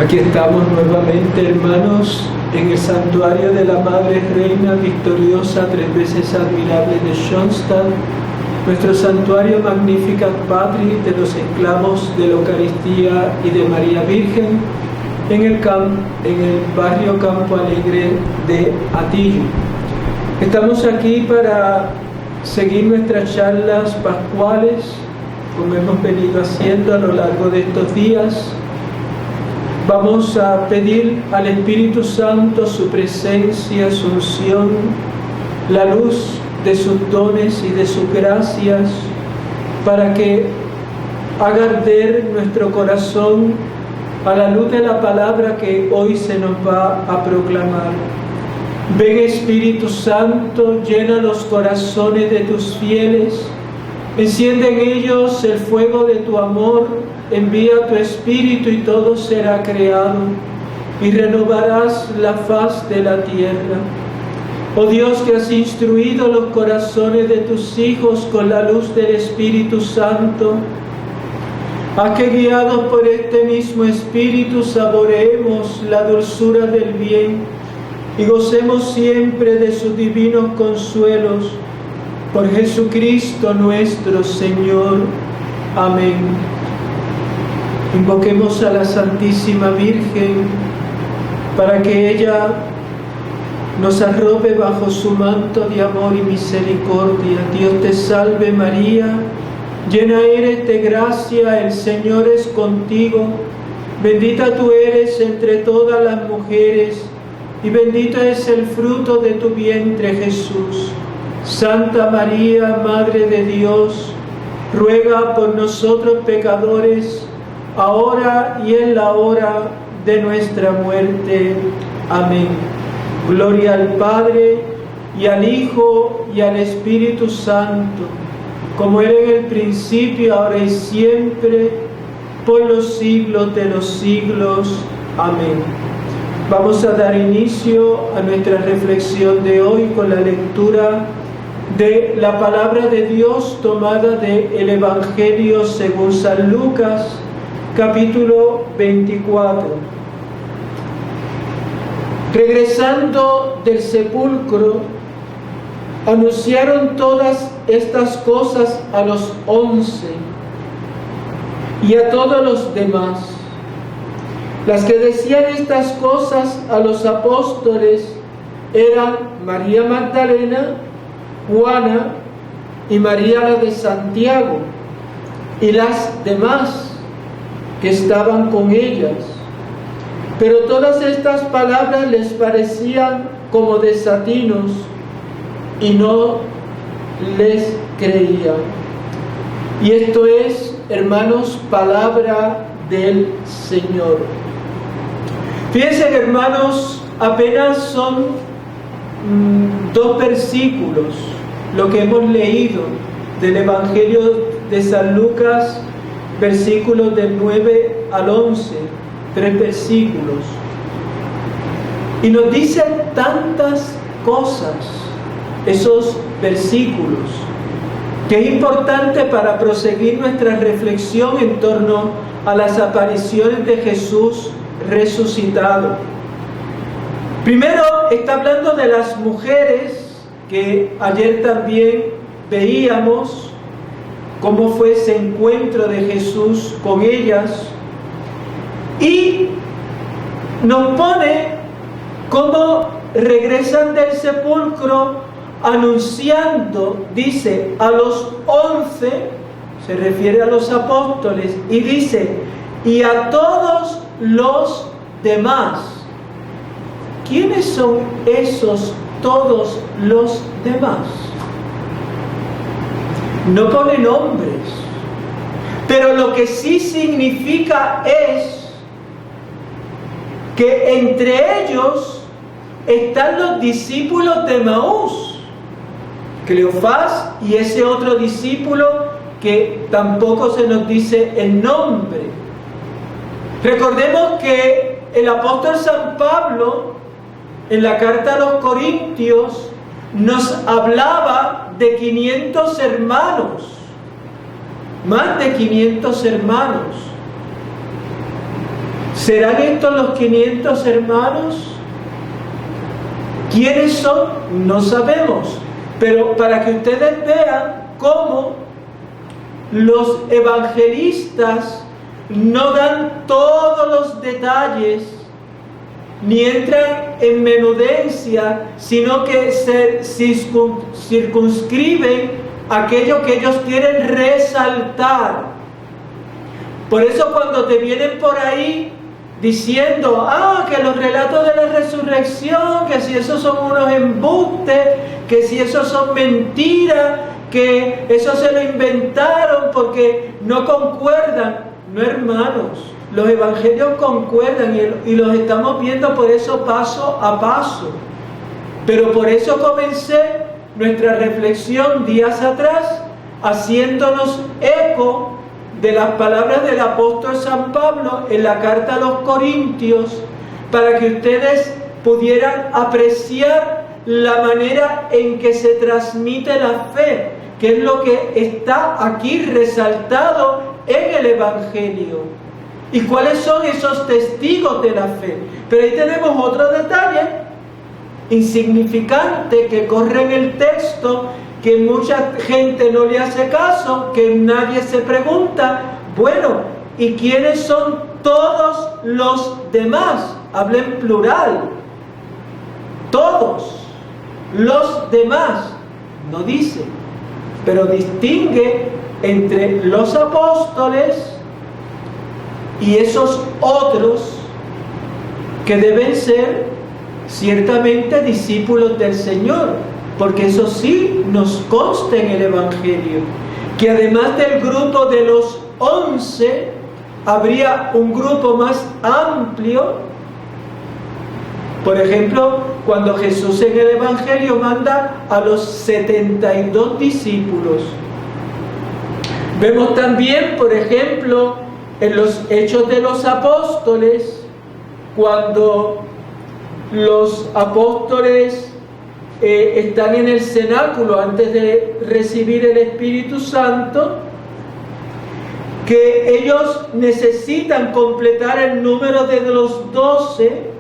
Aquí estamos nuevamente, hermanos, en el santuario de la Madre Reina Victoriosa, 3 veces admirable de Schoenstatt, nuestro santuario Magnificat Patris de los esclavos de la Eucaristía y de María Virgen, en el barrio Campo Alegre de Atillo. Estamos aquí para seguir nuestras charlas pascuales, como hemos venido haciendo a lo largo de estos días. Vamos a pedir al Espíritu Santo su presencia, su unción, la luz de sus dones y de sus gracias, para que haga arder nuestro corazón a la luz de la palabra que hoy se nos va a proclamar. Ven, Espíritu Santo, llena los corazones de tus fieles, enciende en ellos el fuego de tu amor, envía tu Espíritu y todo será creado, y renovarás la faz de la tierra. Oh Dios, que has instruido los corazones de tus hijos con la luz del Espíritu Santo, haz que guiados por este mismo Espíritu saboreemos la dulzura del bien y gocemos siempre de sus divinos consuelos. Por Jesucristo nuestro Señor. Amén. Invoquemos a la Santísima Virgen para que ella nos arrope bajo su manto de amor y misericordia. Dios te salve María, llena eres de gracia, el Señor es contigo. Bendita tú eres entre todas las mujeres, y bendito es el fruto de tu vientre, Jesús. Santa María, Madre de Dios, ruega por nosotros pecadores, ahora y en la hora de nuestra muerte. Amén. Gloria al Padre, y al Hijo, y al Espíritu Santo, como era en el principio, ahora y siempre, por los siglos de los siglos. Amén. Vamos a dar inicio a nuestra reflexión de hoy con la lectura de la palabra de Dios tomada del Evangelio según San Lucas, capítulo 24. Regresando del sepulcro, anunciaron todas estas cosas a los 11 y a todos los demás. Las que decían estas cosas a los apóstoles eran María Magdalena, Juana y María la de Santiago, y las demás que estaban con ellas. Pero todas estas palabras les parecían como desatinos y no les creían. Y esto es, hermanos, palabra del Señor. Fíjense, hermanos, apenas son 2 versículos lo que hemos leído del Evangelio de San Lucas, versículos del 9 al 11, 3 versículos. Y nos dicen tantas cosas esos versículos, que es importante para proseguir nuestra reflexión en torno a las apariciones de Jesús resucitado. Primero está hablando de las mujeres, que ayer también veíamos cómo fue ese encuentro de Jesús con ellas, y nos pone cómo regresan del sepulcro anunciando, dice, a los 11, se refiere a los apóstoles, y dice, y a todos los demás. ¿Quiénes son esos todos los demás? No pone nombres, pero lo que sí significa es que entre ellos están los discípulos de Emaús, Cleofás y ese otro discípulo que tampoco se nos dice el nombre. Recordemos que el apóstol San Pablo, en la carta a los Corintios, nos hablaba de 500 hermanos, más de 500 hermanos. ¿Serán estos los 500 hermanos? ¿Quiénes son? No sabemos. Pero para que ustedes vean cómo los evangelistas no dan todos los detalles, ni entran en menudencia, sino que se circunscriben aquello que ellos quieren resaltar. Por eso cuando te vienen por ahí diciendo, que los relatos de la resurrección, que si esos son unos embustes, que si esos son mentiras, que eso se lo inventaron porque no concuerdan. No, hermanos, los evangelios concuerdan y los estamos viendo por eso paso a paso. Pero por eso comencé nuestra reflexión días atrás, haciéndonos eco de las palabras del apóstol San Pablo en la carta a los Corintios, para que ustedes pudieran apreciar la manera en que se transmite la fe, que es lo que está aquí resaltado en el Evangelio. ¿Y cuáles son esos testigos de la fe? Pero ahí tenemos otro detalle insignificante que corre en el texto, que mucha gente no le hace caso, que nadie se pregunta, bueno, ¿y quiénes son todos los demás? Habla en plural. Todos los demás, no dice, pero distingue entre los apóstoles y esos otros que deben ser ciertamente discípulos del Señor, porque eso sí nos consta en el Evangelio, que además del grupo de los 11, habría un grupo más amplio. Por ejemplo, cuando Jesús en el Evangelio manda a los 72 discípulos. Vemos también, por ejemplo, en los Hechos de los Apóstoles, cuando los apóstoles están en el cenáculo antes de recibir el Espíritu Santo, que ellos necesitan completar el número de los 12.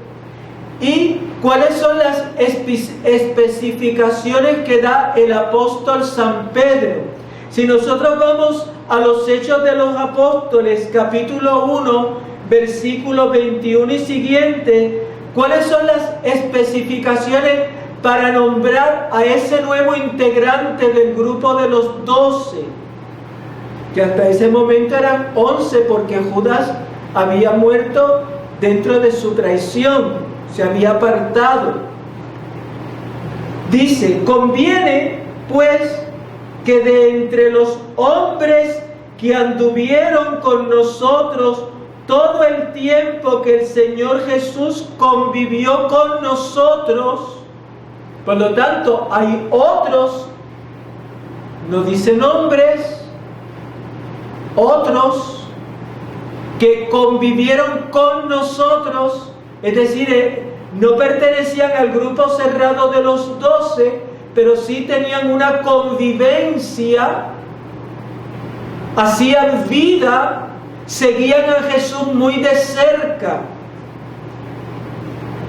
¿Y cuáles son las especificaciones que da el apóstol San Pedro? Si nosotros vamos a los Hechos de los Apóstoles, capítulo 1, versículo 21 y siguiente, ¿cuáles son las especificaciones para nombrar a ese nuevo integrante del grupo de los 12? Que hasta ese momento eran 11, porque Judas había muerto dentro de su traición, se había apartado. Dice, conviene pues que de entre los hombres que anduvieron con nosotros todo el tiempo que el Señor Jesús convivió con nosotros, por lo tanto hay otros, no dice nombres, otros que convivieron con nosotros, es decir, no pertenecían al grupo cerrado de los 12, pero sí tenían una convivencia, hacían vida, seguían a Jesús muy de cerca.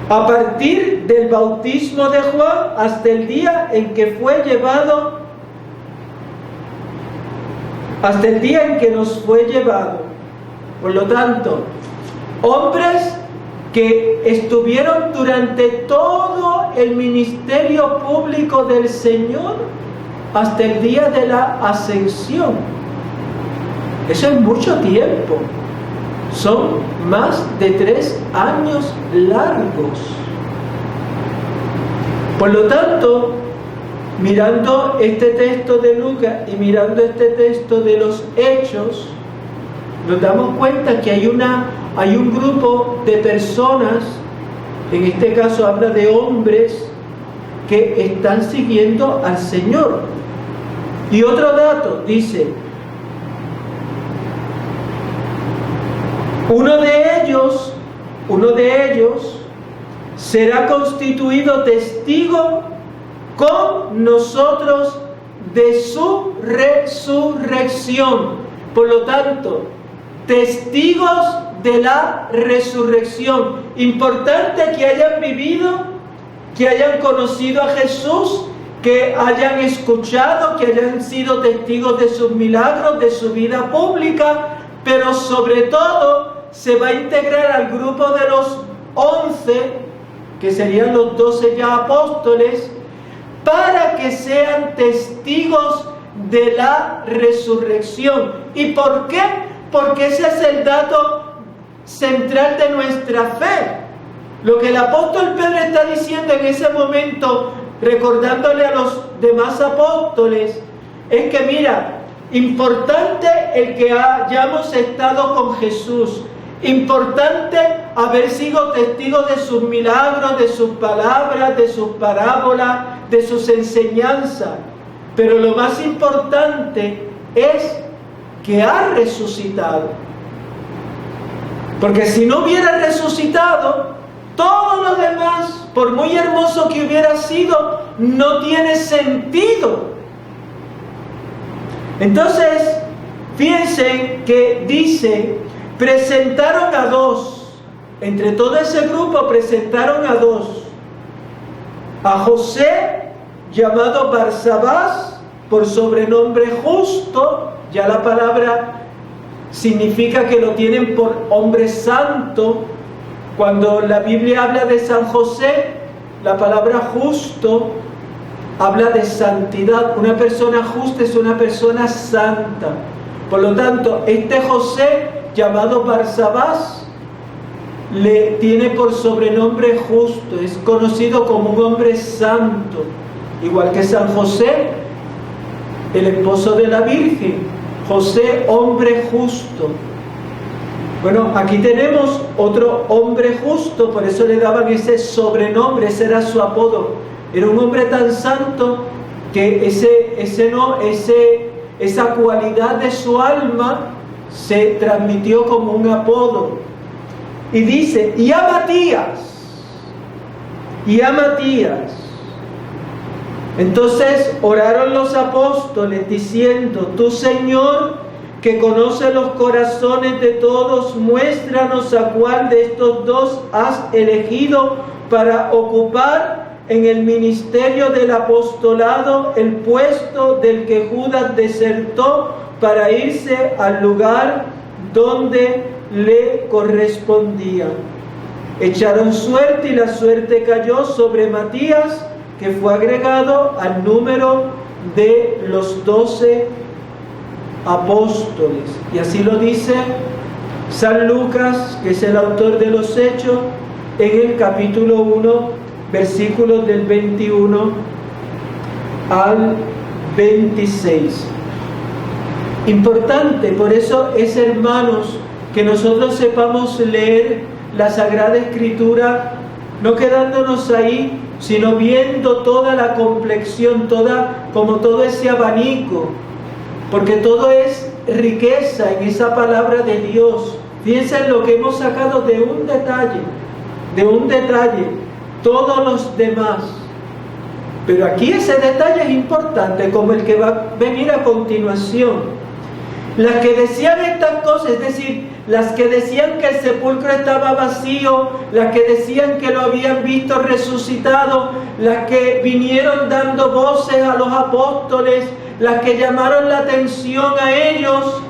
A partir del bautismo de Juan hasta el día en que fue llevado, hasta el día en que nos fue llevado. Por lo tanto, hombres que estuvieron durante todo el ministerio público del Señor hasta el día de la ascensión. Eso es mucho tiempo. Son más de 3 años largos. Por lo tanto, mirando este texto de Lucas y mirando este texto de los Hechos, nos damos cuenta que hay un grupo de personas, en este caso habla de hombres, que están siguiendo al Señor. Y otro dato, dice, uno de ellos será constituido testigo con nosotros de su resurrección. Por lo tanto, testigos de la resurrección. Importante que hayan vivido, que hayan conocido a Jesús, que hayan escuchado, que hayan sido testigos de sus milagros, de su vida pública, pero sobre todo se va a integrar al grupo de los 11, que serían los 12 ya apóstoles, para que sean testigos de la resurrección. ¿Y por qué? Porque ese es el dato central de nuestra fe. Lo que el apóstol Pedro está diciendo en ese momento, recordándole a los demás apóstoles, es que mira, importante el que hayamos estado con Jesús, importante haber sido testigos de sus milagros, de sus palabras, de sus parábolas, de sus enseñanzas, pero lo más importante es que ha resucitado. Porque si no hubiera resucitado, todo lo demás, por muy hermoso que hubiera sido, no tiene sentido. Entonces, fíjense que dice, presentaron a 2. Entre todo ese grupo presentaron a 2. A José, llamado Barsabás, por sobrenombre Justo. Ya la palabra significa que lo tienen por hombre santo. Cuando la Biblia habla de San José, la palabra justo habla de santidad. Una persona justa es una persona santa. Por lo tanto, este José, llamado Barsabás, le tiene por sobrenombre Justo. Es conocido como un hombre santo. Igual que San José, el esposo de la Virgen. José, hombre justo. Bueno, aquí tenemos otro hombre justo, por eso le daban ese sobrenombre, ese era su apodo. Era un hombre tan santo que esa cualidad de su alma se transmitió como un apodo. Y dice, y a Matías. Entonces oraron los apóstoles diciendo, tú Señor, que conoce los corazones de todos, muéstranos a cuál de estos 2 has elegido para ocupar en el ministerio del apostolado el puesto del que Judas desertó para irse al lugar donde le correspondía. Echaron suerte y la suerte cayó sobre Matías, que fue agregado al número de los 12 apóstoles. Y así lo dice San Lucas, que es el autor de los Hechos, en el capítulo 1, versículos del 21 al 26. Importante, por eso es, hermanos, que nosotros sepamos leer la Sagrada Escritura, no quedándonos ahí, sino viendo toda la complexión, como todo ese abanico, porque todo es riqueza en esa palabra de Dios. Fíjense en lo que hemos sacado de un detalle, todos los demás. Pero aquí ese detalle es importante, como el que va a venir a continuación. Las que decían estas cosas, es decir, las que decían que el sepulcro estaba vacío, las que decían que lo habían visto resucitado, las que vinieron dando voces a los apóstoles, las que llamaron la atención a ellos,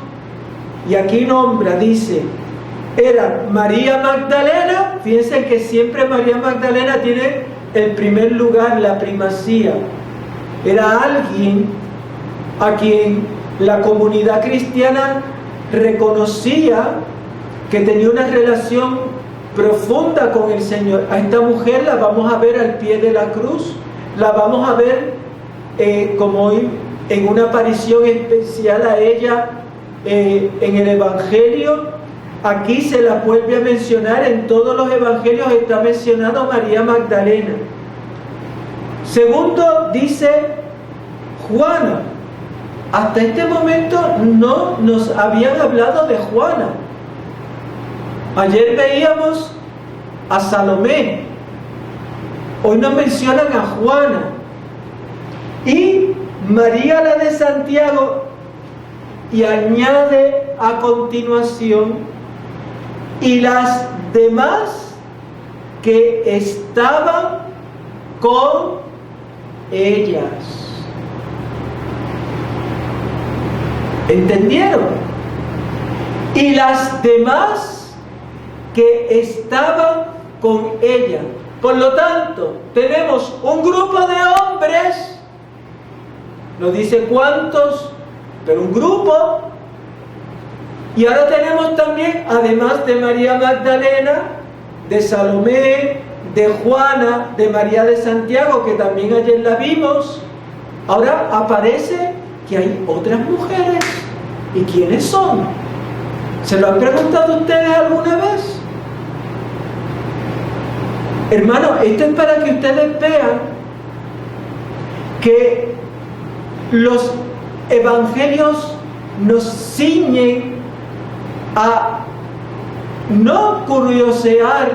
y aquí nombra, dice, eran María Magdalena. Fíjense que siempre María Magdalena tiene el primer lugar, la primacía. Era alguien a quien la comunidad cristiana reconocía que tenía una relación profunda con el Señor. A esta mujer la vamos a ver al pie de la cruz, la vamos a ver como hoy en una aparición especial a ella en el Evangelio. Aquí se la vuelve a mencionar, en todos los evangelios está mencionado María Magdalena. Segundo, dice Juana. Hasta este momento no nos habían hablado de Juana. Ayer veíamos a Salomé, hoy nos mencionan a Juana. Y María la de Santiago, y añade a continuación y las demás que estaban con ellas. ¿Entendieron? Y las demás que estaban con ella. Por lo tanto, tenemos un grupo de hombres, no dice cuántos, pero un grupo. Y ahora tenemos también, además de María Magdalena, de Salomé, de Juana, de María de Santiago, que también ayer la vimos, ahora aparece que hay otras mujeres. ¿Y quiénes son? ¿Se lo han preguntado ustedes alguna vez? Hermano, esto es para que ustedes vean que los evangelios nos ciñen a no curiosear,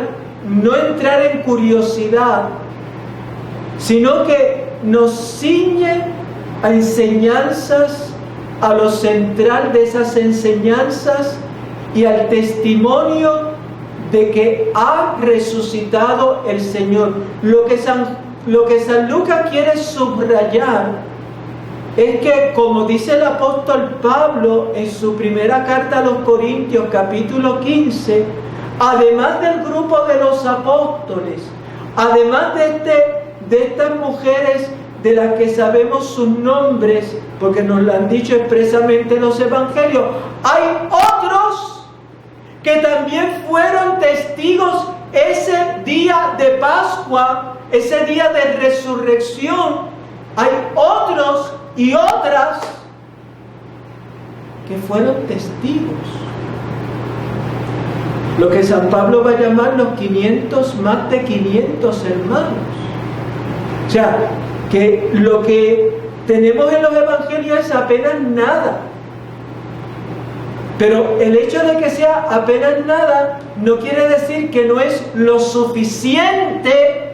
no entrar en curiosidad, sino que nos ciñen a enseñanzas, a lo central de esas enseñanzas y al testimonio de que ha resucitado el Señor. Lo que San Lucas quiere subrayar es que, como dice el apóstol Pablo en su primera carta a los Corintios, capítulo 15, además del grupo de los apóstoles, además de estas mujeres de las que sabemos sus nombres, porque nos lo han dicho expresamente los evangelios, hay otros que también fueron testigos ese día de Pascua, ese día de resurrección. Hay otros y otras que fueron testigos. Lo que San Pablo va a llamar los 500, más de 500 hermanos. O sea, que lo que tenemos en los evangelios es apenas nada. Pero el hecho de que sea apenas nada no quiere decir que no es lo suficiente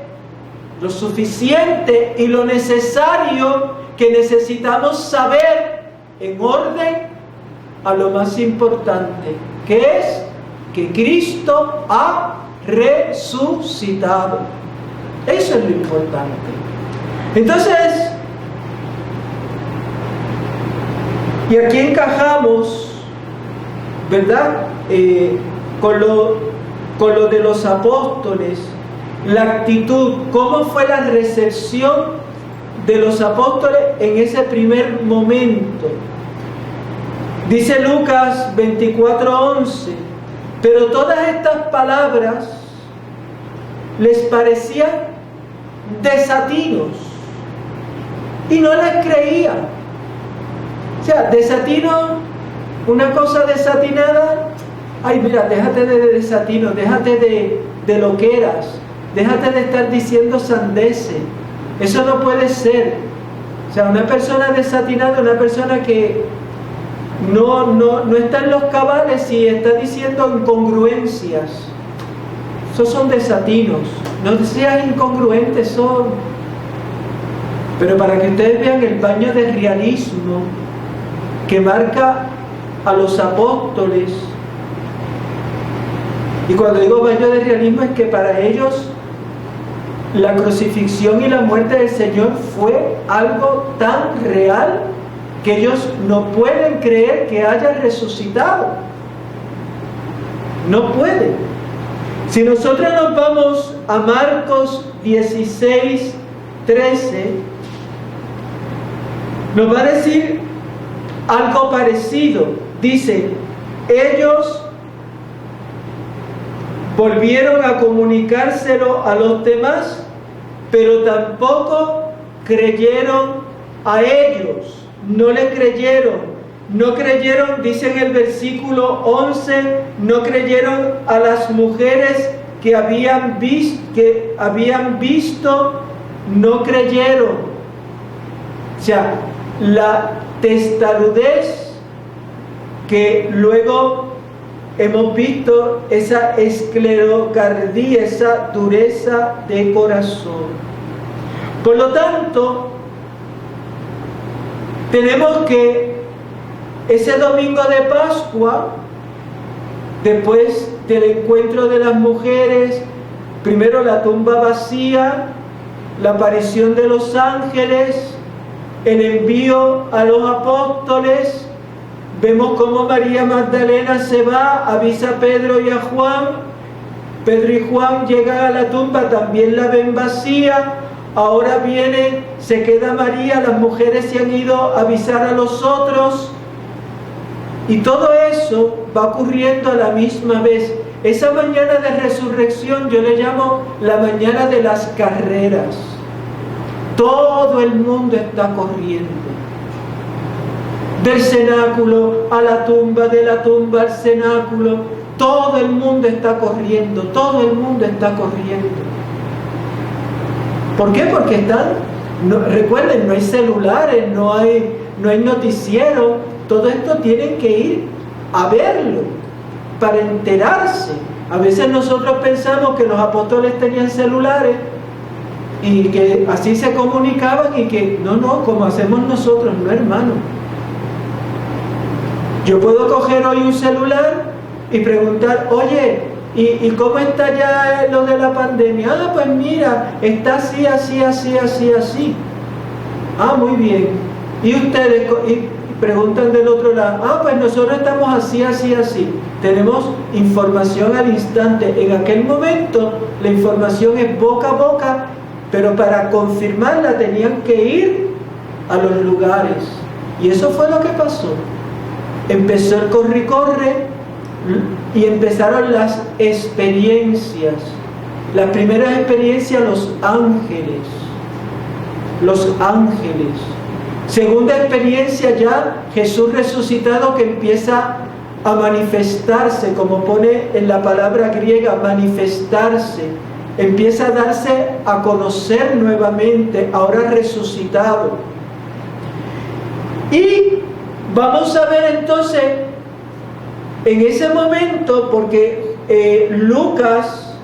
y lo necesario que necesitamos saber en orden a lo más importante, que es que Cristo ha resucitado. Eso es lo importante. Entonces, y aquí encajamos, ¿verdad? Con lo de los apóstoles, la actitud, cómo fue la recepción de los apóstoles en ese primer momento. Dice Lucas 24:11, pero todas estas palabras les parecían desatinos y no les creían. O sea, desatino, una cosa desatinada, ay, mira, déjate de desatino, déjate de loqueras, déjate de estar diciendo sandeces. Eso no puede ser. O sea, una persona desatinada, una persona que no está en los cabales y está diciendo incongruencias. Esos son desatinos. No seas incongruentes, son. Pero para que ustedes vean el baño de realismo que marca a los apóstoles. Y cuando digo baño de realismo es que para ellos la crucifixión y la muerte del Señor fue algo tan real que ellos no pueden creer que haya resucitado. No pueden. Si nosotros nos vamos a Marcos 16:13, nos va a decir algo parecido. Dice, ellos volvieron a comunicárselo a los demás, pero tampoco creyeron a ellos. No le creyeron. No creyeron, dice en el versículo 11, no creyeron a las mujeres que habían visto, no creyeron. O sea, la testarudez que luego hemos visto, esa esclerocardía, esa dureza de corazón. Por lo tanto, tenemos que ese domingo de Pascua, después del encuentro de las mujeres, primero la tumba vacía, la aparición de los ángeles, el envío a los apóstoles. Vemos cómo María Magdalena se va, avisa a Pedro y a Juan. Pedro y Juan llegan a la tumba, también la ven vacía. Ahora viene, se queda María, las mujeres se han ido a avisar a los otros. Y todo eso va ocurriendo a la misma vez. Esa mañana de resurrección yo le llamo la mañana de las carreras. Todo el mundo está corriendo. Del cenáculo a la tumba, de la tumba al cenáculo. Todo el mundo está corriendo, todo el mundo está corriendo. ¿Por qué? Porque recuerden, no hay celulares, no hay noticiero. Todo esto tienen que ir a verlo para enterarse. A veces nosotros pensamos que los apóstoles tenían celulares y que así se comunicaban y que no, como hacemos nosotros, no, hermano. Yo puedo coger hoy un celular y preguntar, oye, ¿y cómo está ya lo de la pandemia? Ah, pues mira, está así, así, así, así, así. Ah, muy bien. ¿Y ustedes? Y preguntan del otro lado, ah, pues nosotros estamos así, así, así. Tenemos información al instante. En aquel momento la información es boca a boca, pero para confirmarla tenían que ir a los lugares. Y eso fue lo que pasó. Empezó el corre-corre y empezaron las experiencias. La primera experiencia, los ángeles. Los ángeles. Segunda experiencia ya, Jesús resucitado que empieza a manifestarse, como pone en la palabra griega, manifestarse. Empieza a darse a conocer nuevamente, ahora resucitado. Y vamos a ver entonces, en ese momento, porque Lucas,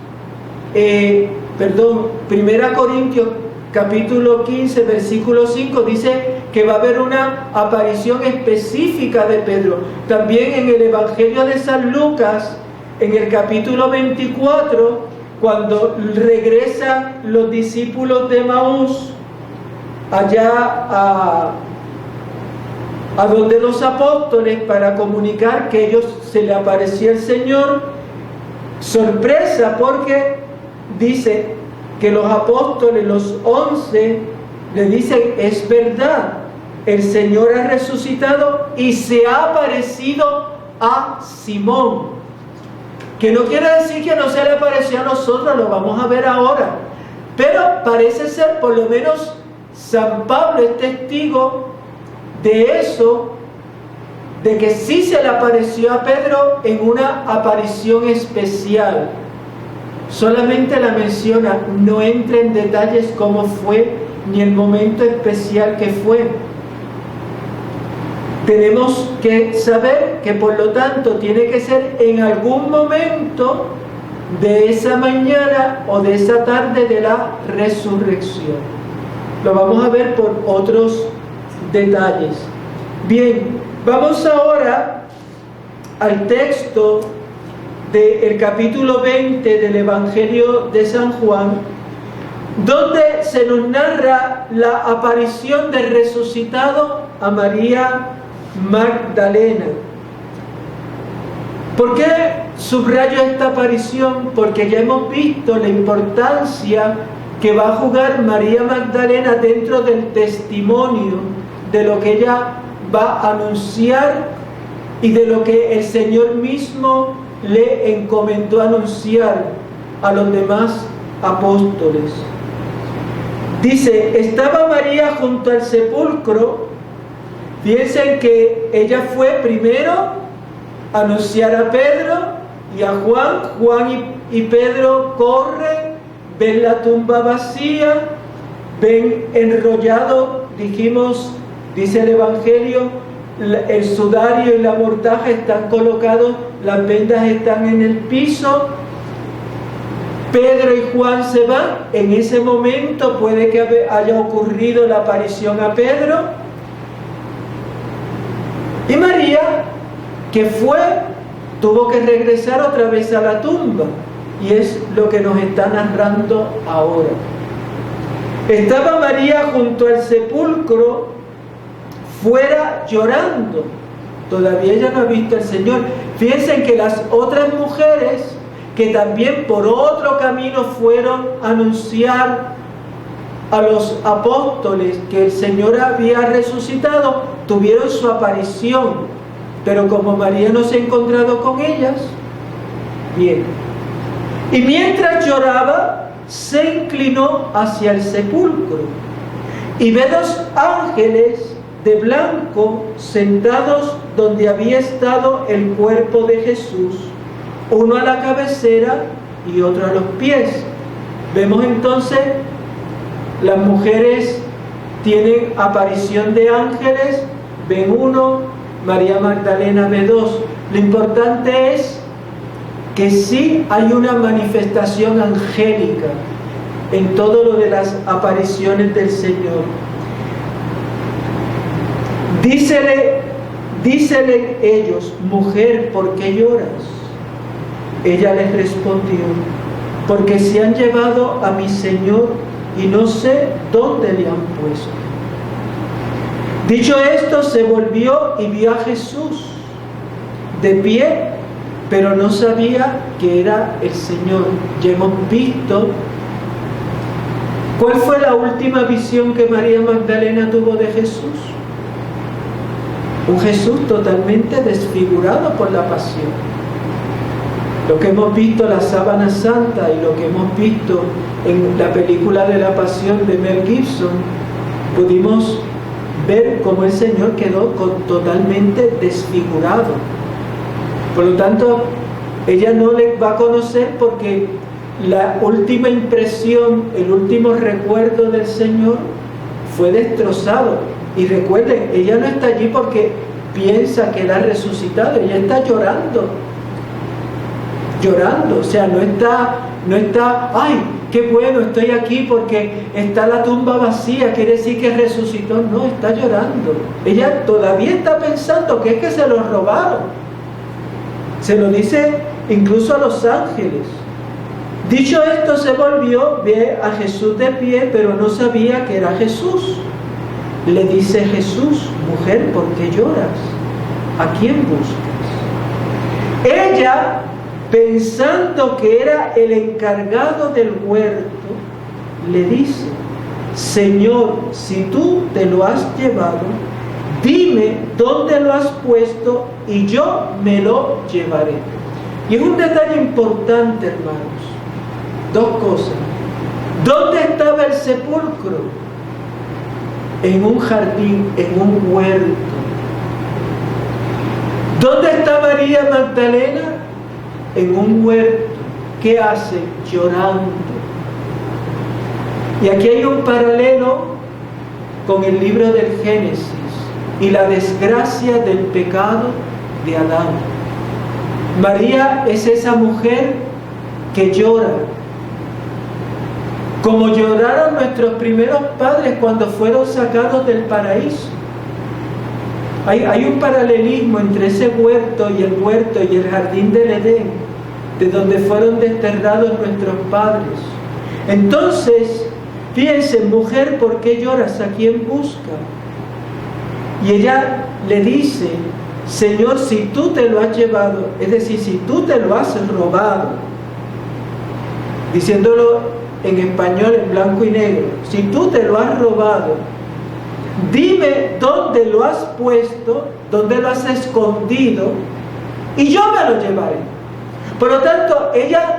1 Corintios capítulo 15, versículo 5, dice que va a haber una aparición específica de Pedro. También en el Evangelio de San Lucas, en el capítulo 24, cuando regresan los discípulos de Emaús allá a donde los apóstoles para comunicar que ellos se le aparecía el Señor, sorpresa, porque dice que los apóstoles, los 11, le dicen, es verdad, el Señor ha resucitado y se ha aparecido a Simón. Que no quiere decir que no se le apareció a nosotros, lo vamos a ver ahora. Pero parece ser, por lo menos San Pablo es testigo de eso, de que sí se le apareció a Pedro en una aparición especial. Solamente la menciona, no entra en detalles cómo fue, ni el momento especial que fue. Tenemos que saber que por lo tanto tiene que ser en algún momento de esa mañana o de esa tarde de la resurrección. Lo vamos a ver por otros detalles. Bien, vamos ahora al texto del capítulo 20 del Evangelio de San Juan, donde se nos narra la aparición del resucitado a María Magdalena. ¿Por qué subrayo esta aparición? Porque ya hemos visto la importancia que va a jugar María Magdalena dentro del testimonio de lo que ella va a anunciar y de lo que el Señor mismo le encomendó anunciar a los demás apóstoles. Dice, estaba María junto al sepulcro. Fíjense que ella fue primero a anunciar a Pedro y a Juan. Juan y Pedro corren, ven la tumba vacía, ven enrollado, dijimos, dice el Evangelio, el sudario y la mortaja están colocados, las vendas están en el piso. Pedro y Juan se van. En ese momento puede que haya ocurrido la aparición a Pedro. Y María, que fue tuvo que regresar otra vez a la tumba, y es lo que nos está narrando ahora. Estaba María junto al sepulcro, fuera llorando. Todavía ella no ha visto al Señor. Fíjense que las otras mujeres que también por otro camino fueron a anunciar a los apóstoles que el Señor había resucitado, tuvieron su aparición, pero como María no se ha encontrado con ellas, bien. Y mientras lloraba, se inclinó hacia el sepulcro y ve dos ángeles de blanco sentados donde había estado el cuerpo de Jesús, uno a la cabecera y otro a los pies. Vemos entonces, las mujeres tienen aparición de ángeles, ven uno, María Magdalena ve dos. Lo importante es que sí hay una manifestación angélica en todo lo de las apariciones del Señor. Dícele ellos: mujer, ¿por qué lloras? Ella les respondió: porque se han llevado a mi Señor y no sé dónde le han puesto. Dicho esto, se volvió y vio a Jesús de pie, pero no sabía que era el Señor. Ya hemos visto cuál fue la última visión que María Magdalena tuvo de Jesús. Un Jesús totalmente desfigurado por la pasión. Lo que hemos visto en la sábana santa y lo que hemos visto en la película de la pasión de Mel Gibson, pudimos ver cómo el Señor quedó totalmente desfigurado. Por lo tanto, ella no le va a conocer, porque la última impresión, el último recuerdo del Señor fue destrozado. Y recuerden, ella no está allí porque piensa que Él ha resucitado, ella está llorando, o sea, no está, ay, qué bueno, estoy aquí porque está la tumba vacía, quiere decir que resucitó. No, está llorando. Ella todavía está pensando que es que se lo robaron. Se lo dice incluso a los ángeles. Dicho esto, se volvió, ve a Jesús de pie, pero no sabía que era Jesús. Le dice Jesús: mujer, ¿por qué lloras? ¿A quién buscas? Ella, pensando que era el encargado del huerto, le dice: Señor, si tú te lo has llevado, dime dónde lo has puesto y yo me lo llevaré. Y es un detalle importante, hermanos. Dos cosas. ¿Dónde estaba el sepulcro? En un jardín, en un huerto. ¿Dónde está María Magdalena? En un huerto. ¿Qué hace? Llorando. Y aquí hay un paralelo con el libro del Génesis y la desgracia del pecado de Adán. María es esa mujer que llora, como lloraron nuestros primeros padres cuando fueron sacados del paraíso. Hay un paralelismo entre ese huerto y el jardín del Edén, de donde fueron desterrados nuestros padres. Entonces, fíjense: mujer, ¿por qué lloras? ¿A quién busca? Y ella le dice: Señor, si tú te lo has llevado, es decir, si tú te lo has robado, diciéndolo en español, en blanco y negro, si tú te lo has robado, dime dónde lo has puesto, dónde lo has escondido, y yo me lo llevaré. Por lo tanto, ella,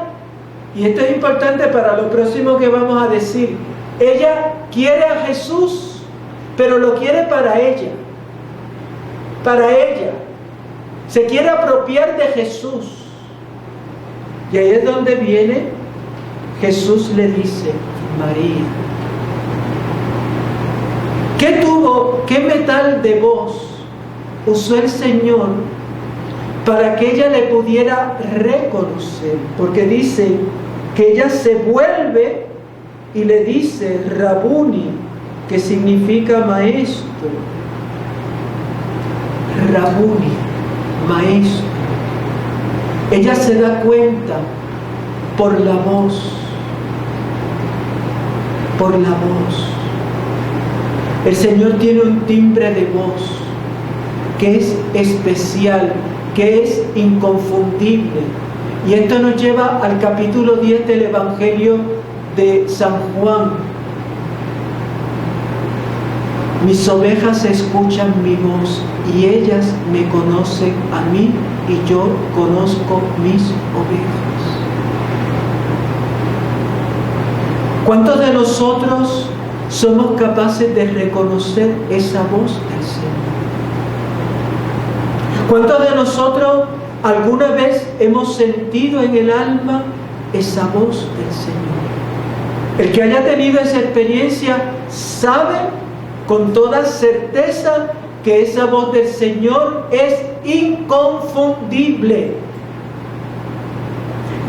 y esto es importante para lo próximo que vamos a decir, ella quiere a Jesús, pero lo quiere para ella. Para ella. Se quiere apropiar de Jesús. Y ahí es donde viene. Jesús le dice: María. ¿Qué metal de voz usó el Señor para que ella le pudiera reconocer? Porque dice que ella se vuelve y le dice: Rabuni, que significa maestro. Rabuni, maestro. Ella se da cuenta por la voz, por la voz. El Señor tiene un timbre de voz que es especial, que es inconfundible. Y esto nos lleva al capítulo 10 del Evangelio de San Juan. Mis ovejas escuchan mi voz y ellas me conocen a mí y yo conozco mis ovejas. ¿Cuántos de nosotros somos capaces de reconocer esa voz del Señor? ¿Cuántos de nosotros alguna vez hemos sentido en el alma esa voz del Señor? El que haya tenido esa experiencia sabe con toda certeza que esa voz del Señor es inconfundible.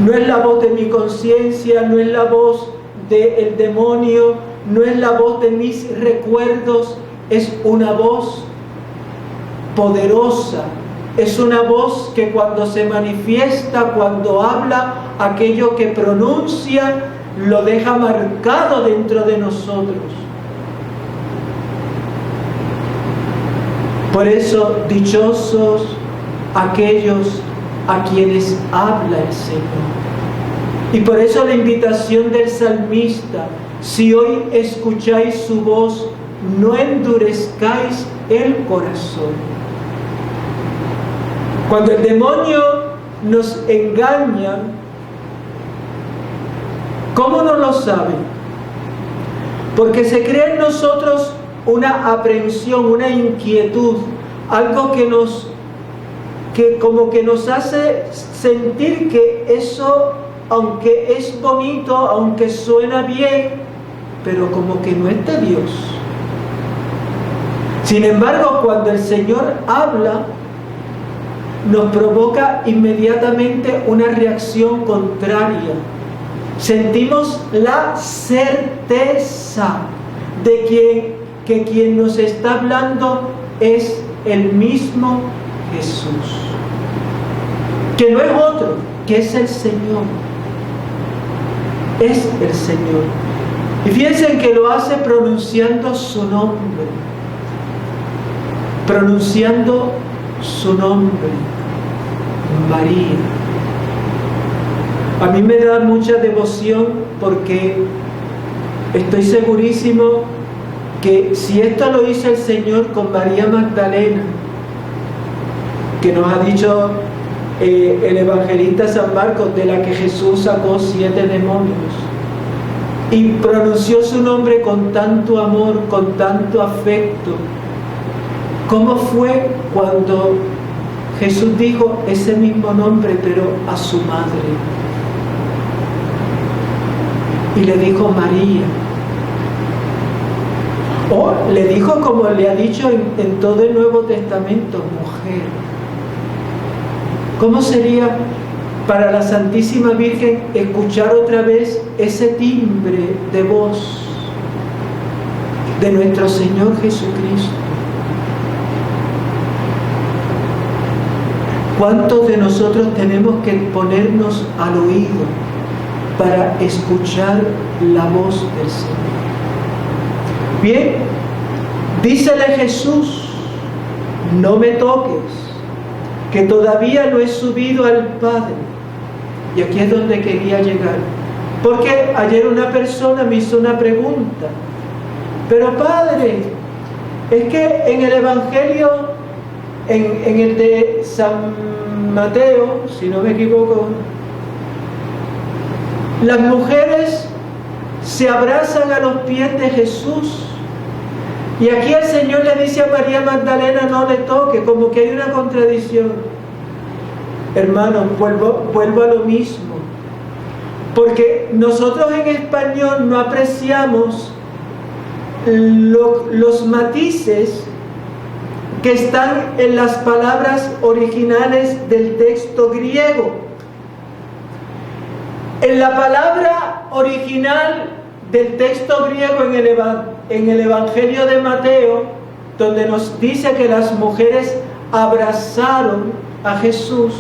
No es la voz de mi conciencia, no es la voz del demonio, no es la voz de mis recuerdos, es una voz poderosa, es una voz que cuando se manifiesta, cuando habla, aquello que pronuncia, lo deja marcado dentro de nosotros. Por eso, dichosos aquellos a quienes habla el Señor. Y por eso la invitación del salmista: si hoy escucháis su voz, no endurezcáis el corazón. Cuando el demonio nos engaña, ¿cómo no lo sabe? Porque se crea en nosotros una aprensión, una inquietud, algo que como que nos hace sentir que eso, aunque es bonito, aunque suena bien, pero como que no es de Dios. Sin embargo, cuando el Señor habla, nos provoca inmediatamente una reacción contraria. Sentimos la certeza de que quien nos está hablando es el mismo Jesús, que no es otro, que es el Señor. Es el Señor. Y fíjense que lo hace pronunciando su nombre. Pronunciando su nombre. María. A mí me da mucha devoción porque estoy segurísimo que si esto lo hizo el Señor con María Magdalena, que nos ha dicho el evangelista San Marcos, de la que Jesús sacó 7 demonios, y pronunció su nombre con tanto amor, con tanto afecto, ¿cómo fue cuando Jesús dijo ese mismo nombre pero a su madre? Y le dijo María. O le dijo como le ha dicho en todo el Nuevo Testamento, mujer. ¿Cómo sería para la Santísima Virgen escuchar otra vez ese timbre de voz de nuestro Señor Jesucristo? ¿Cuántos de nosotros tenemos que ponernos al oído para escuchar la voz del Señor? Bien, dícele Jesús: no me toques, que todavía no he subido al Padre. Y aquí es donde quería llegar, porque ayer una persona me hizo una pregunta: pero Padre, es que en el Evangelio, en el de San Mateo, si no me equivoco, las mujeres se abrazan a los pies de Jesús, y aquí el Señor le dice a María Magdalena: no le toque, como que hay una contradicción. Hermanos, vuelvo a lo mismo, porque nosotros en español no apreciamos los matices que están en las palabras originales del texto griego. En la palabra original del texto griego en el Evangelio de Mateo, donde nos dice que las mujeres abrazaron a Jesús,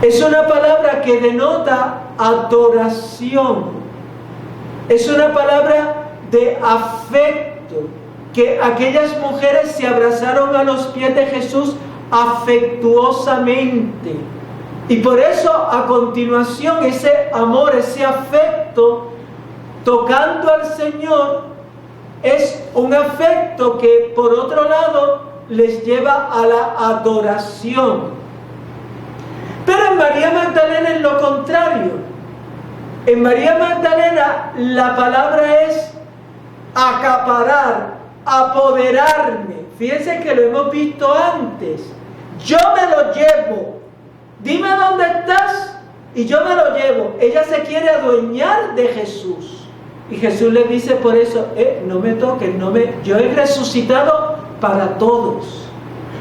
Es una palabra que denota adoración. Es una palabra de afecto, que aquellas mujeres se abrazaron a los pies de Jesús afectuosamente. Y por eso, a continuación, ese amor, ese afecto, tocando al Señor, es un afecto que, por otro lado, les lleva a la adoración. Pero en María Magdalena es lo contrario. En María Magdalena la palabra es acaparar, apoderarme. Fíjense que lo hemos visto antes. Yo me lo llevo. Dime dónde estás y yo me lo llevo. Ella se quiere adueñar de Jesús. Y Jesús le dice por eso, no me toques, yo he resucitado para todos.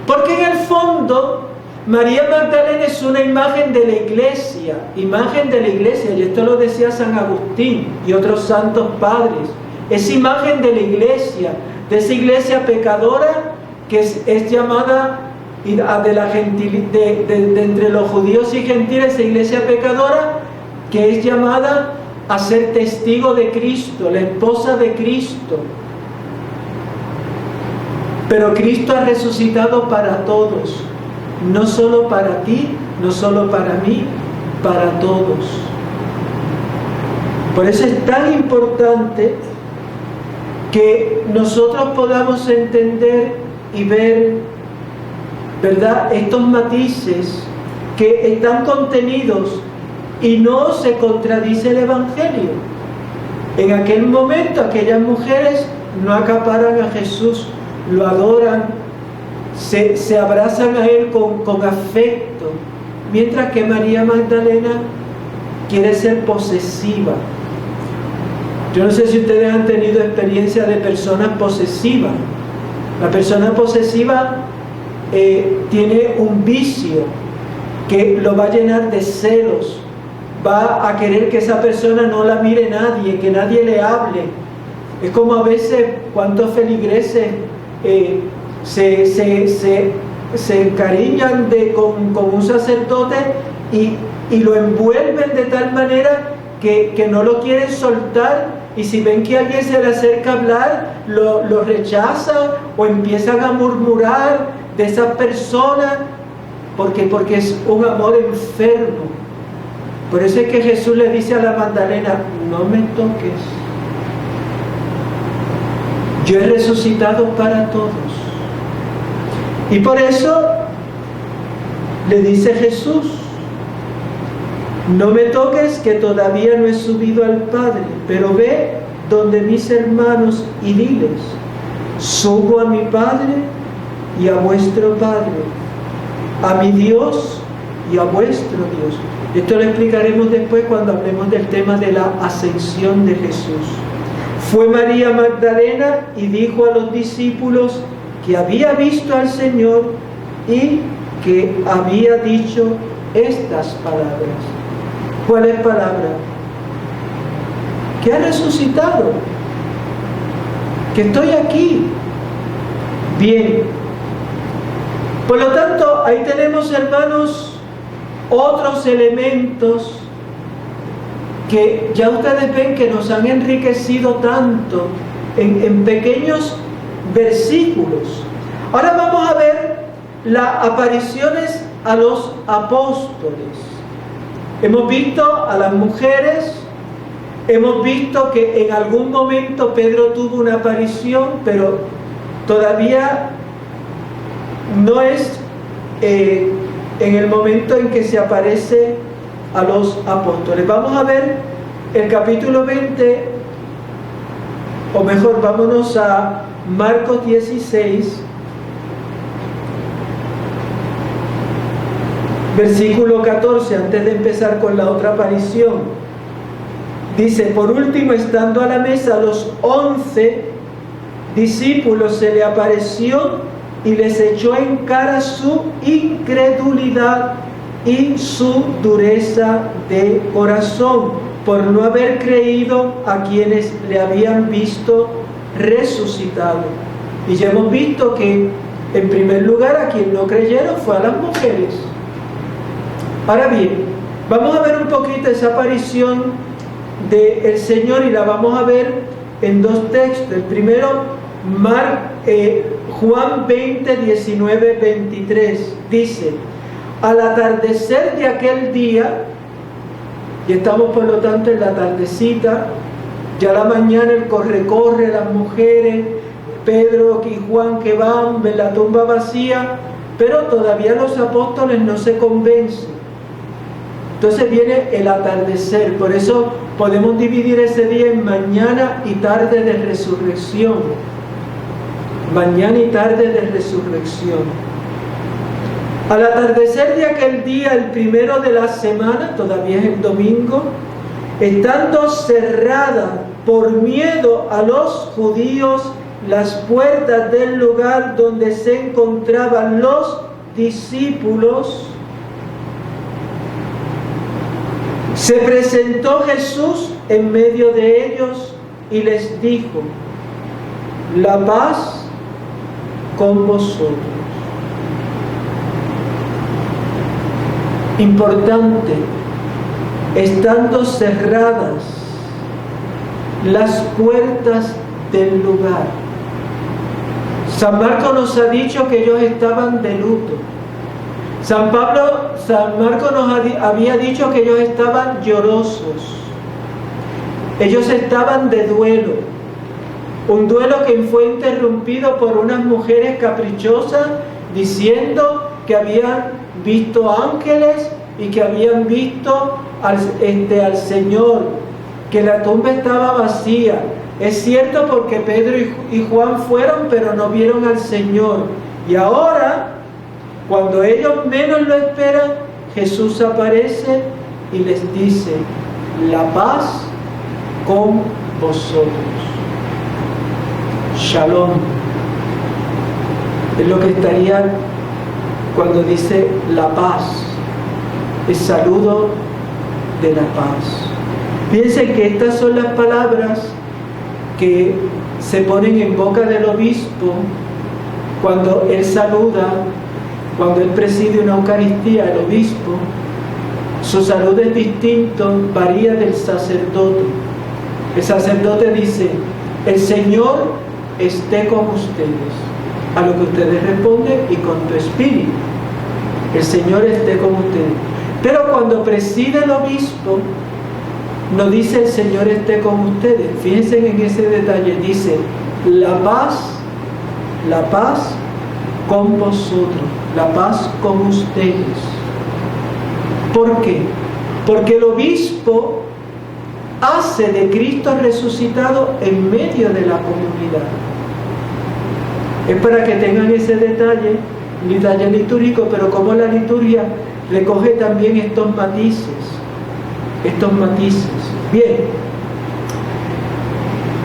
Porque en el fondo, María Magdalena es una imagen de la iglesia, y esto lo decía San Agustín y otros santos padres. Es imagen de la iglesia, de esa iglesia pecadora que es llamada de entre los judíos y gentiles, esa iglesia pecadora que es llamada a ser testigo de Cristo, la esposa de Cristo. Pero Cristo ha resucitado para todos, no solo para ti, no solo para mí, para todos. Por eso es tan importante que nosotros podamos entender y ver, ¿verdad?, estos matices que están contenidos y no se contradice el Evangelio. En aquel momento aquellas mujeres no acaparan a Jesús, lo adoran, se abrazan a Él con afecto, mientras que María Magdalena quiere ser posesiva. Yo no sé si ustedes han tenido experiencia de personas posesivas. La persona posesiva tiene un vicio que lo va a llenar de celos, va a querer que esa persona no la mire nadie, que nadie le hable. Es como a veces cuántos feligreses se encariñan con un sacerdote y lo envuelven de tal manera que no lo quieren soltar, y si ven que alguien se le acerca a hablar, lo rechazan o empiezan a murmurar de esa persona porque es un amor enfermo. Por eso es que Jesús le dice a la Magdalena, no me toques, yo he resucitado para todos. Y por eso le dice Jesús, no me toques, que todavía no he subido al Padre, pero ve donde mis hermanos y diles, subo a mi Padre y a vuestro Padre, a mi Dios y a vuestro Dios. Esto lo explicaremos después cuando hablemos del tema de la ascensión de Jesús. Fue María Magdalena y dijo a los discípulos que había visto al Señor y que había dicho estas palabras. ¿Cuáles palabras? Que ha resucitado, que estoy aquí. Bien. Por lo tanto, ahí tenemos, hermanos, otros elementos que ya ustedes ven que nos han enriquecido tanto en pequeños versículos. Ahora vamos a ver las apariciones a los apóstoles. Hemos visto a las mujeres, hemos visto que en algún momento Pedro tuvo una aparición, pero todavía no es en el momento en que se aparece a los apóstoles. Vamos a ver el capítulo 20, o mejor, vámonos a Marcos 16, versículo 14, antes de empezar con la otra aparición. Dice, por último, estando a la mesa, los 11 discípulos se le apareció y les echó en cara su incredulidad y su dureza de corazón, por no haber creído a quienes le habían visto resucitado. Y ya hemos visto que, en primer lugar, a quien no creyeron fue a las mujeres. Ahora bien, vamos a ver un poquito esa aparición del Señor y la vamos a ver en dos textos. El primero, Juan 20, 19, 23, dice: al atardecer de aquel día, y estamos por lo tanto en la tardecita, ya la mañana el corre, las mujeres, Pedro y Juan que van, ven la tumba vacía, pero todavía los apóstoles no se convencen. Entonces viene el atardecer, por eso podemos dividir ese día en mañana y tarde de resurrección. Mañana y tarde de resurrección. Al atardecer de aquel día, el primero de la semana, todavía es el domingo, estando cerrada por miedo a los judíos las puertas del lugar donde se encontraban los discípulos, se presentó Jesús en medio de ellos y les dijo: la paz con vosotros. Importante, estando cerradas las puertas del lugar. San Marcos nos ha dicho que ellos estaban de luto. San Marcos nos había dicho que ellos estaban llorosos. Ellos estaban de duelo. Un duelo que fue interrumpido por unas mujeres caprichosas diciendo que habían visto ángeles y que habían visto al Señor, que la tumba estaba vacía. Es cierto, porque Pedro y Juan fueron, pero no vieron al Señor. Y ahora, cuando ellos menos lo esperan, Jesús aparece y les dice: la paz con vosotros. Shalom. Es lo que estaría cuando dice la paz. El saludo de la paz. Piensen que estas son las palabras que se ponen en boca del obispo cuando él saluda, cuando él preside una Eucaristía, el obispo. Su saludo es distinto, varía del sacerdote. El sacerdote dice: el Señor esté con ustedes. A lo que ustedes responden: y con tu espíritu. El Señor esté con ustedes. Pero cuando preside el obispo, no dice: el Señor esté con ustedes. Fíjense en ese detalle. Dice: la paz con vosotros, la paz con ustedes. ¿Por qué? Porque el obispo hace de Cristo resucitado en medio de la comunidad. Es para que tengan ese detalle litúrgico, pero como la liturgia recoge también estos matices. Bien,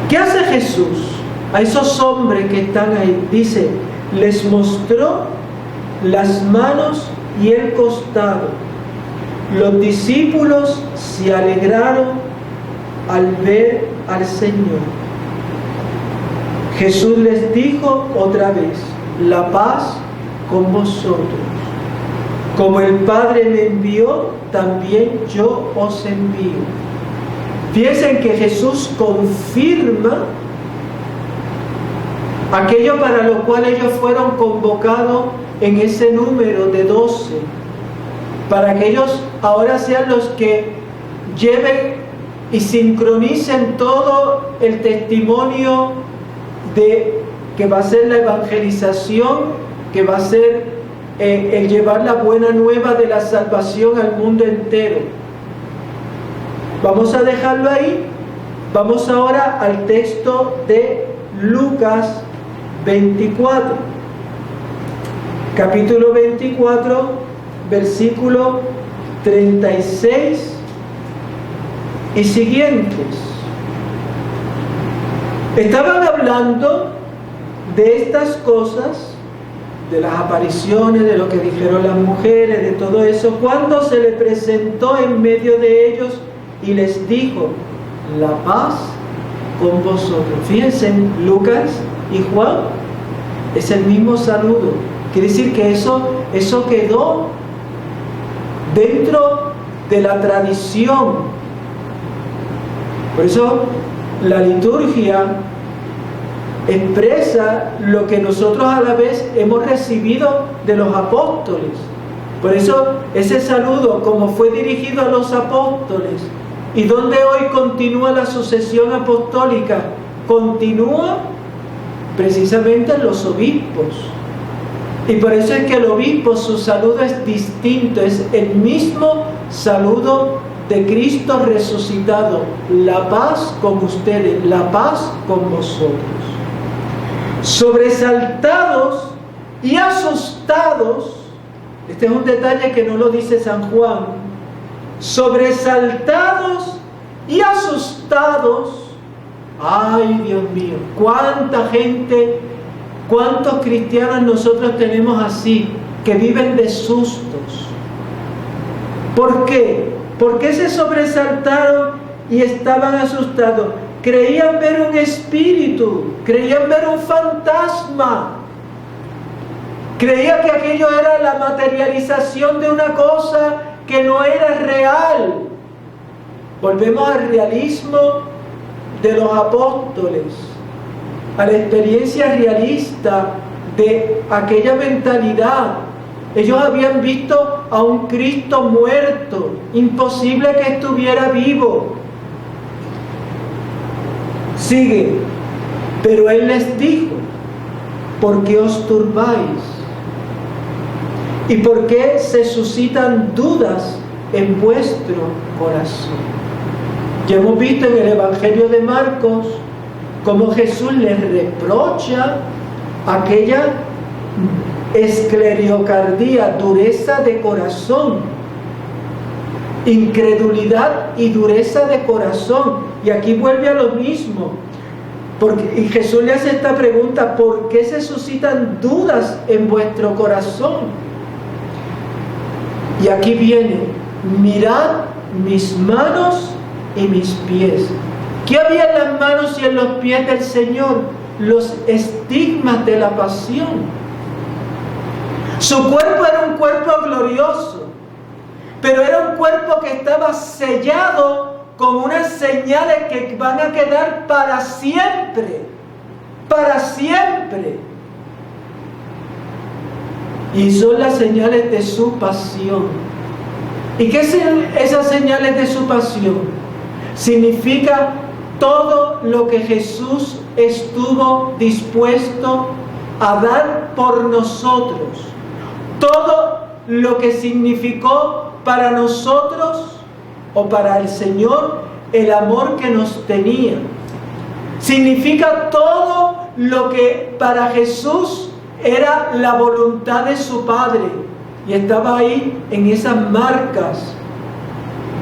¿qué hace Jesús a esos hombres que están ahí? Dice: les mostró las manos y el costado. Los discípulos se alegraron al ver al Señor. Jesús les dijo otra vez: la paz con vosotros. Como el Padre me envió, también yo os envío. Fíjense que Jesús confirma aquello para lo cual ellos fueron convocados en ese número de 12, para que ellos ahora sean los que lleven y sincronicen todo el testimonio de que va a ser la evangelización, que va a ser el llevar la buena nueva de la salvación al mundo entero. Vamos a dejarlo ahí. Vamos ahora al texto de Lucas 24, capítulo 24, versículo 36 y siguientes. Estaban hablando de estas cosas, de las apariciones, de lo que dijeron las mujeres, de todo eso, cuando se le presentó en medio de ellos y les dijo: la paz con vosotros. Fíjense, Lucas y Juan es el mismo saludo. Quiere decir que eso quedó dentro de la tradición. Por eso la liturgia expresa lo que nosotros a la vez hemos recibido de los apóstoles. Por eso ese saludo, como fue dirigido a los apóstoles, y donde hoy continúa la sucesión apostólica, continúa precisamente en los obispos. Y por eso es que el obispo, su saludo es distinto, es el mismo saludo de Cristo resucitado: la paz con ustedes, la paz con vosotros. Sobresaltados y asustados, este es un detalle que no lo dice San Juan, sobresaltados y asustados. Ay, Dios mío, cuánta gente, cuántos cristianos nosotros tenemos así, que viven de sustos. ¿Por qué? ¿Por qué se sobresaltaron y estaban asustados? Creían ver un espíritu, creían ver un fantasma, creían que aquello era la materialización de una cosa que no era real. Volvemos al realismo de los apóstoles, a la experiencia realista de aquella mentalidad. Ellos habían visto a un Cristo muerto, imposible que estuviera vivo. Sigue, pero Él les dijo: ¿por qué os turbáis? ¿Y por qué se suscitan dudas en vuestro corazón? Ya hemos visto en el Evangelio de Marcos cómo Jesús les reprocha aquella esclerocardía, dureza de corazón, incredulidad y dureza de corazón. Y aquí vuelve a lo mismo, y Jesús le hace esta pregunta: ¿por qué se suscitan dudas en vuestro corazón? Y aquí viene: mirad mis manos y mis pies. ¿Qué había en las manos y en los pies del Señor? Los estigmas de la pasión. Su cuerpo era un cuerpo glorioso, pero era un cuerpo que estaba sellado con unas señales que van a quedar para siempre, para siempre. Y son las señales de su pasión. ¿Y qué son esas señales de su pasión? Significa todo lo que Jesús estuvo dispuesto a dar por nosotros. Todo lo que significó para nosotros o para el Señor el amor que nos tenía. Significa todo lo que para Jesús era la voluntad de su Padre. Y estaba ahí en esas marcas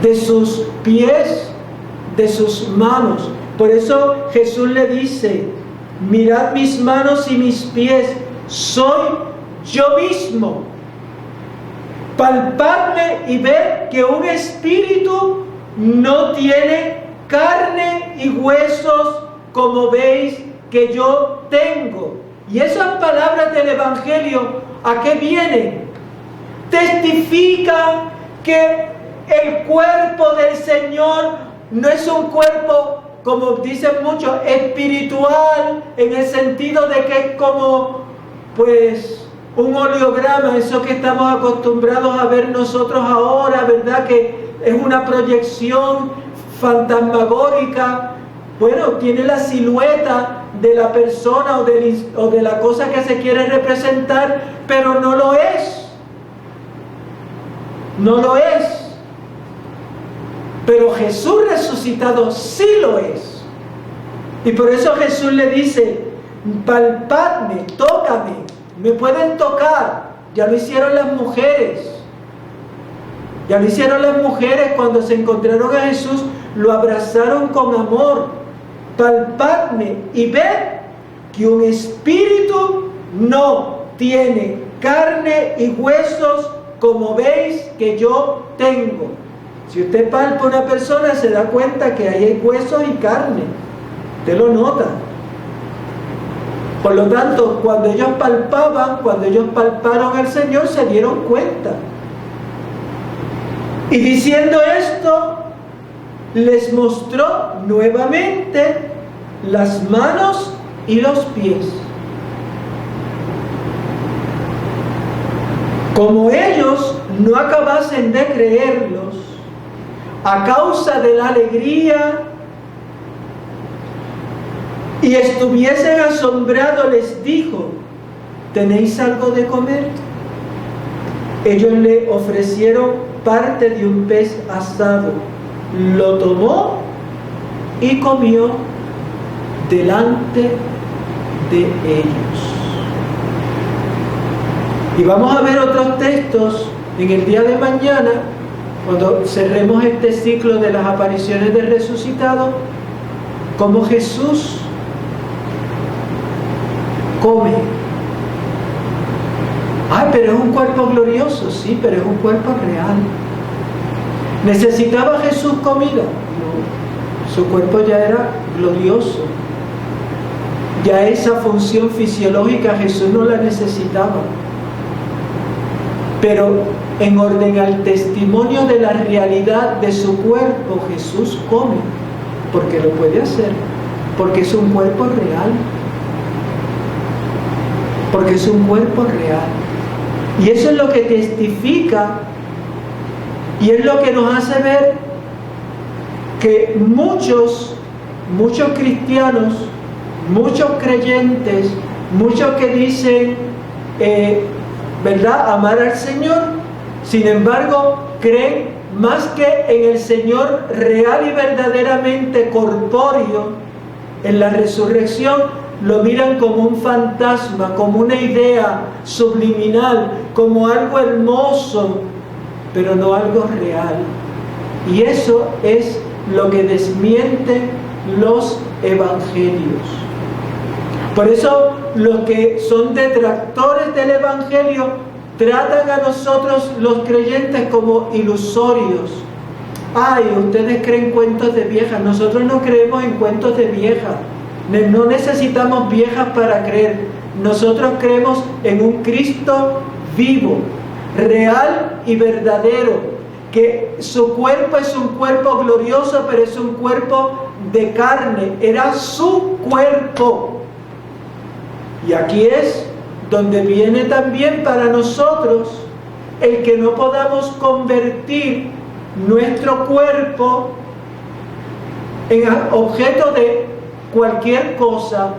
de sus pies, de sus manos. Por eso Jesús le dice: mirad mis manos y mis pies, soy yo mismo. Palpadme y ved que un espíritu no tiene carne y huesos como veis que yo tengo. Y esas palabras del Evangelio, ¿a qué vienen? Testifican que el cuerpo del Señor no es un cuerpo, como dicen muchos, espiritual, en el sentido de que es como, pues, un oleograma, eso que estamos acostumbrados a ver nosotros ahora, ¿verdad? Que es una proyección fantasmagórica. Bueno, tiene la silueta de la persona o de la cosa que se quiere representar, pero no lo es. No lo es. Pero Jesús resucitado sí lo es. Y por eso Jesús le dice: palpadme, tócame. Me pueden tocar. Ya lo hicieron las mujeres. Ya lo hicieron las mujeres cuando se encontraron a Jesús. Lo abrazaron con amor. Palpadme y ved que un espíritu no tiene carne y huesos como veis que yo tengo. Si usted palpa a una persona, se da cuenta que ahí hay huesos y carne. Usted lo nota. Por lo tanto, cuando ellos palparon al Señor, se dieron cuenta. Y diciendo esto, les mostró nuevamente las manos y los pies. Como ellos no acabasen de creerlos, a causa de la alegría, y estuviesen asombrados, les dijo: ¿tenéis algo de comer? Ellos le ofrecieron parte de un pez asado. Lo tomó y comió delante de ellos. Y vamos a ver otros textos en el día de mañana, cuando cerremos este ciclo de las apariciones del resucitado, como Jesús come. Ay, pero es un cuerpo glorioso. Sí, pero es un cuerpo real. ¿Necesitaba Jesús comida? No. Su cuerpo ya era glorioso. Ya esa función fisiológica Jesús no la necesitaba. Pero en orden al testimonio de la realidad de su cuerpo, Jesús come, porque lo puede hacer, porque es un cuerpo real. Porque es un cuerpo real. Y eso es lo que testifica, y es lo que nos hace ver que muchos cristianos, muchos creyentes, muchos que dicen, ¿verdad?, amar al Señor, sin embargo, creen más que en el Señor real y verdaderamente corpóreo, en la resurrección, lo miran como un fantasma, como una idea subliminal, como algo hermoso, pero no algo real. Y eso es lo que desmienten los evangelios. Por eso los que son detractores del evangelio tratan a nosotros los creyentes como ilusorios. Ay, ustedes creen cuentos de viejas. Nosotros no creemos en cuentos de viejas. No necesitamos viejas para creer. Nosotros creemos en un Cristo vivo, real y verdadero, que su cuerpo es un cuerpo glorioso, pero es un cuerpo de carne. Era su cuerpo. Y aquí es donde viene también para nosotros el que no podamos convertir nuestro cuerpo en objeto de cualquier cosa,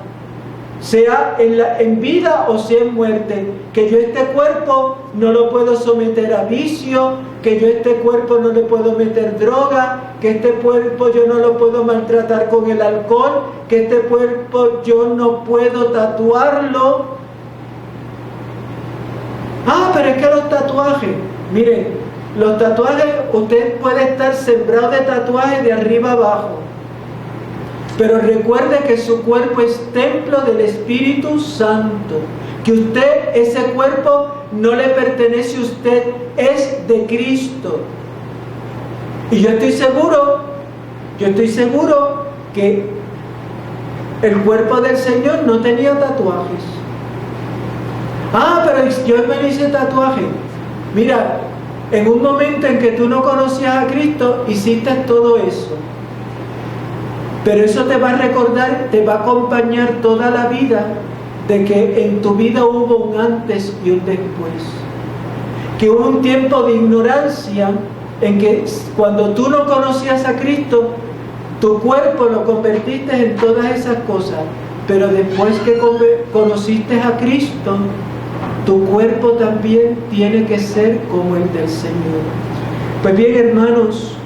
sea en vida o sea en muerte. Que yo este cuerpo no lo puedo someter a vicio, que yo este cuerpo no le puedo meter droga, que este cuerpo yo no lo puedo maltratar con el alcohol, que este cuerpo yo no puedo tatuarlo. Ah, pero es que los tatuajes, miren, los tatuajes, usted puede estar sembrado de tatuajes de arriba abajo, pero recuerde que su cuerpo es templo del Espíritu Santo, que usted, ese cuerpo no le pertenece a usted, es de Cristo. Y yo estoy seguro que el cuerpo del Señor no tenía tatuajes. Ah, pero yo me hice tatuaje. Mira, en un momento en que tú no conocías a Cristo, hiciste todo eso. Pero eso te va a recordar, te va a acompañar toda la vida, de que en tu vida hubo un antes y un después. Que hubo un tiempo de ignorancia en que cuando tú no conocías a Cristo, tu cuerpo lo convertiste en todas esas cosas. Pero después que conociste a Cristo, tu cuerpo también tiene que ser como el del Señor. Pues bien, hermanos,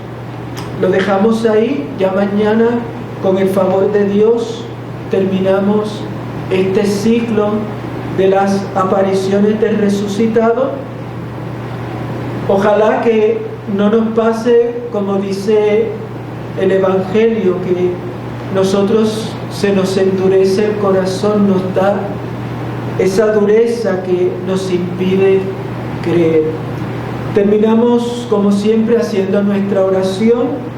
lo dejamos ahí. Ya mañana, con el favor de Dios, terminamos este ciclo de las apariciones del resucitado. Ojalá que no nos pase como dice el Evangelio, que nosotros se nos endurece el corazón, nos da esa dureza que nos impide creer. Terminamos como siempre haciendo nuestra oración.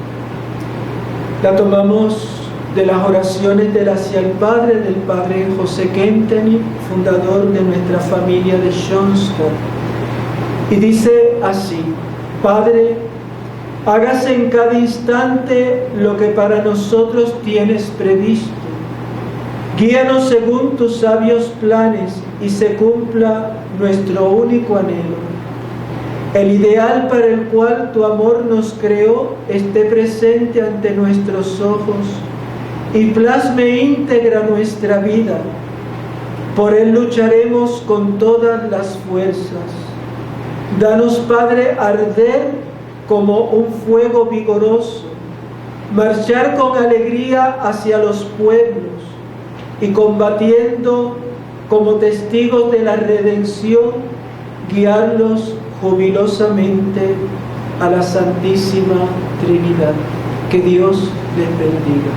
La tomamos de las oraciones del Hacia el Padre, del Padre José Kenteny, fundador de nuestra familia de Schoenstatt. Y dice así: Padre, Hágase en cada instante lo que para nosotros tienes previsto. Guíanos según tus sabios planes y se cumpla nuestro único anhelo. El ideal para el cual tu amor nos creó esté presente ante nuestros ojos y plasme íntegra nuestra vida. Por él lucharemos con todas las fuerzas. Danos, Padre, arder como un fuego vigoroso, marchar con alegría hacia los pueblos y combatiendo como testigos de la redención, guiarlos jubilosamente a la Santísima Trinidad. Que Dios les bendiga.